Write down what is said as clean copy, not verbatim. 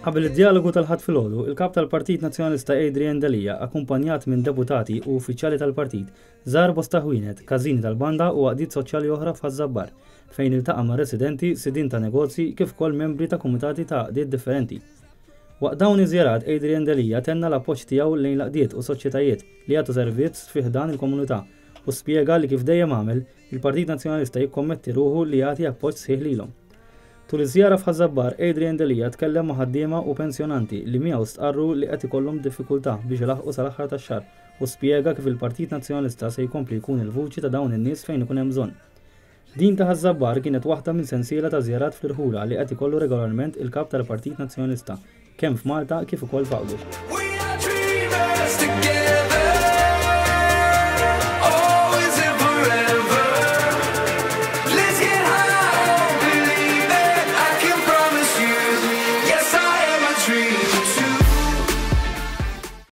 Qabel id-dialogu tal-ħadd filgħodu, il-kap tal-Partit Nazzjonalista Adrian Delija, akkumpanjat minn deputati u uffiċjali tal-partit, żar bosta ħwienet, każini tal-banda u għaqdiet soċjali oħra f'Ħażabbar, fejn iltaqa' ma' residenti, sidin ta' negozji kif ukoll membri ta' kumitati ta' għaqdiet differenti. Waqt dawn iż-żjarat Adrian Delija tenna l-appoġġ tiegħu lejn l-għaqdiet u soċjetajiet li jagħtu servizz fih dan il-komunità u spjega li kif dejjem għamel il-Partit Nazzjonalista jikkommetti ruħu li jagħti appoġġ sħiħ lilhom. Tul iż-żjara f'Ħażabbar, Adrian Delija tkellem ma' ħaddiema u pensjonanti li miegħu stqarru li qed ikollhom diffikultà biex ilaħqu sal-aħħar tax-xahar u spjega kif il-Partit Nazzjonalista se jkompli jkun il-vuċi ta' dawn in-nies fejn ikun hemm bżonn. Din ta' Ħażabbar kienet waħda minn sensiela ta' żjarat fl-irħula li qed ikollu regolarment il-kap tal-Partit Nazzjonalista kemm f'Malta kif ukoll f'Għawdex.